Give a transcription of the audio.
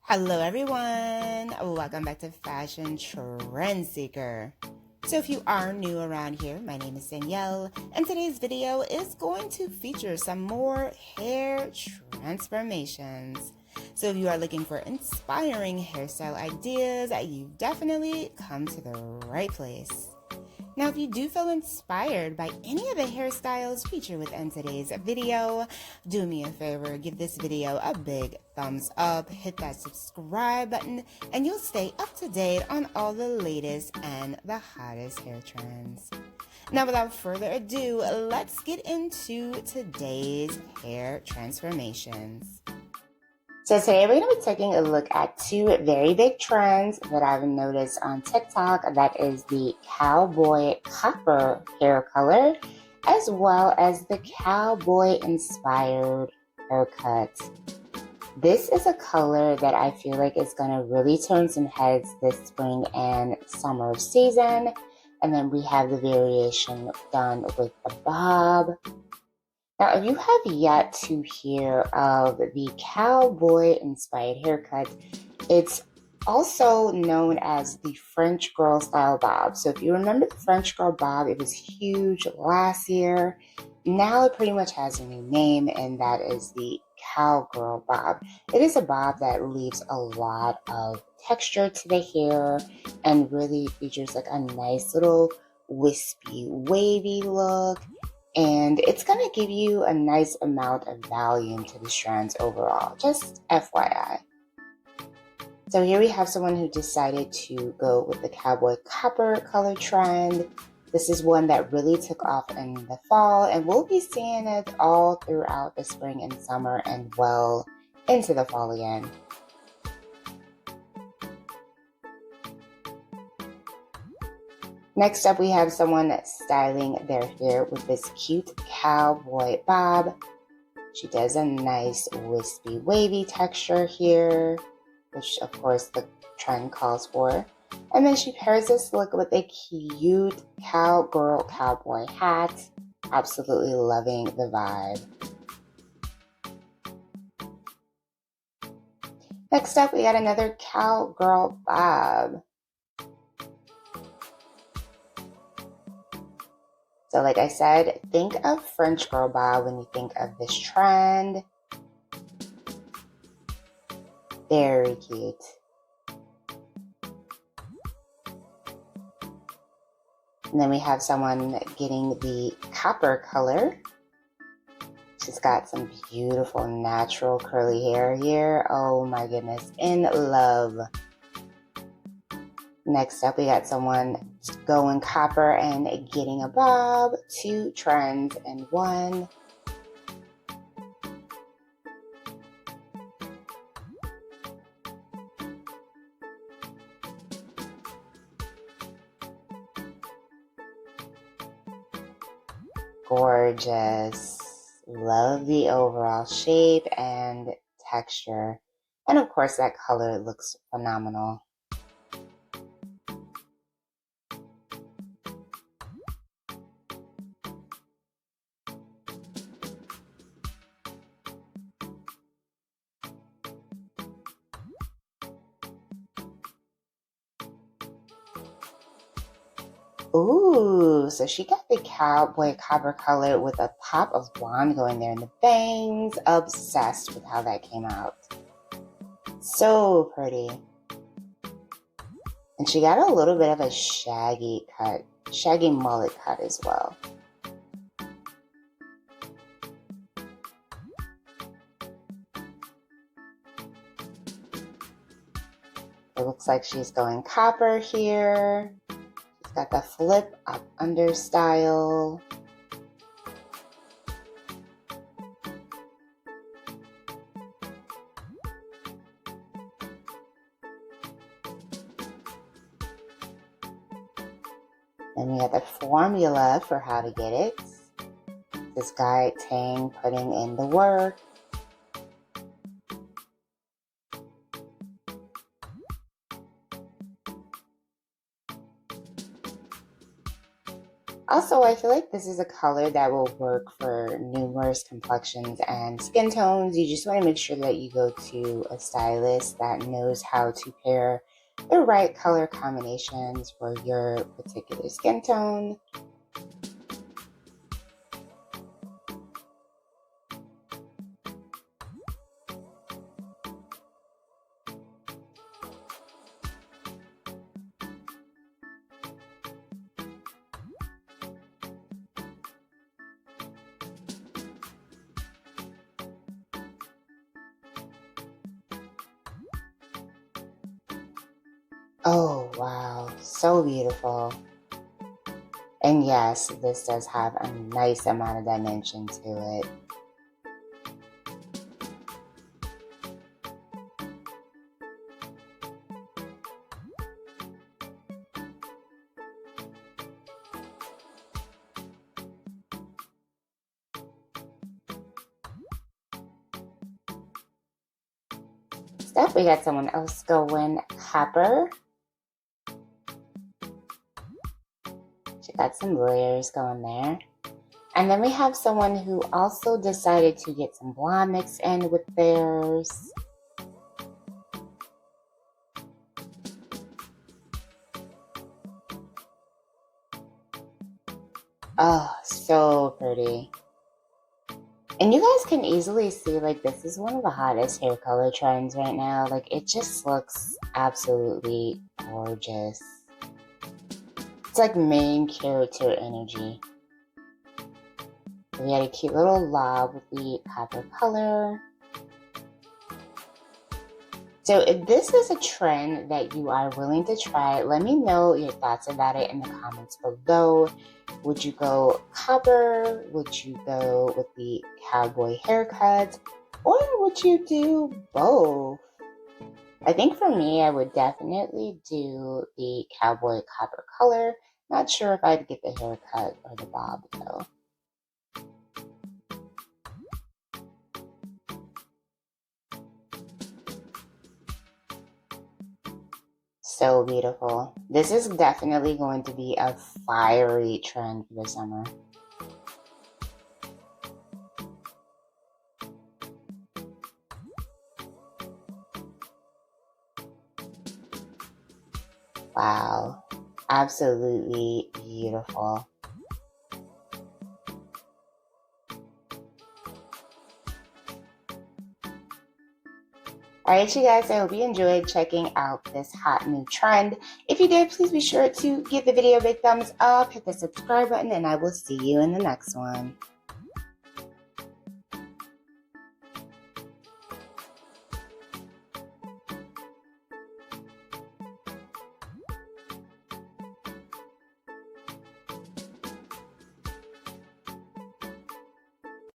Hello everyone, welcome back to Fashion Trend Seeker. So if you are new around here, my name is Danielle, and today's video is going to feature some more hair transformations. So if you are looking for inspiring hairstyle ideas, you've definitely come to the right place. Now, if you do feel inspired by any of the hairstyles featured within today's video, do me a favor, give this video a big thumbs up, hit that subscribe button, and you'll stay up to date on all the latest and the hottest hair trends. Now, without further ado, let's get into today's hair transformations. So today we're going to be taking a look at two very big trends that I've noticed on TikTok. That is the cowboy copper hair color, as well as the cowboy inspired haircut. This is a color that I feel like is going to really turn some heads this spring and summer season. And then we have the variation done with the bob. Now, if you have yet to hear of the cowboy-inspired haircut, it's also known as the French girl style bob. So if you remember the French girl bob, it was huge last year. Now it pretty much has a new name, and that is the cowgirl bob. It is a bob that leaves a lot of texture to the hair and really features like a nice little wispy, wavy look. And it's going to give you a nice amount of volume to the strands overall, just FYI. So here we have someone who decided to go with the cowboy copper color trend. This is one that really took off in the fall, and we'll be seeing it all throughout the spring and summer and well into the fall again. Next up, we have someone styling their hair with this cute cowboy bob. She does a nice wispy wavy texture here, which of course the trend calls for. And then she pairs this look with a cute cowgirl cowboy hat. Absolutely loving the vibe. Next up, we got another cowgirl bob. So like I said, think of French girl bob when you think of this trend. Very cute. And then we have someone getting the copper color. She's got some beautiful natural curly hair here. Oh my goodness, in love. Next up, we got someone going copper and getting a bob. Two trends in one. Gorgeous. Love the overall shape and texture. And of course, that color looks phenomenal. Ooh, so she got the cowboy copper color with a pop of blonde going there in the bangs. Obsessed with how that came out. So pretty. And she got a little bit of a shaggy cut, shaggy mullet cut as well. It looks like she's going copper here. Got the flip up under style. Then we got the formula for how to get it. This guy Tang putting in the work. Also, I feel like this is a color that will work for numerous complexions and skin tones. You just want to make sure that you go to a stylist that knows how to pair the right color combinations for your particular skin tone. Oh, wow, so beautiful. And yes, this does have a nice amount of dimension to it. Steph, we got someone else going, Copper. She got some layers going there. And then we have someone who also decided to get some blonde mixed in with theirs. Oh, so pretty. And you guys can easily see, like, this is one of the hottest hair color trends right now. Like, it just looks absolutely gorgeous. It's like main character energy. We had a cute little lob with the copper color. So if this is a trend that you are willing to try, let me know your thoughts about it in the comments below. Would you go copper? Would you go with the cowboy haircut? Or would you do both? I think for me, I would definitely do the cowboy copper color. Not sure if I'd get the haircut or the bob though. So beautiful. This is definitely going to be a fiery trend for the summer. Wow, absolutely beautiful. Alright, you guys, I hope you enjoyed checking out this hot new trend. If you did, please be sure to give the video a big thumbs up, hit the subscribe button, and I will see you in the next one.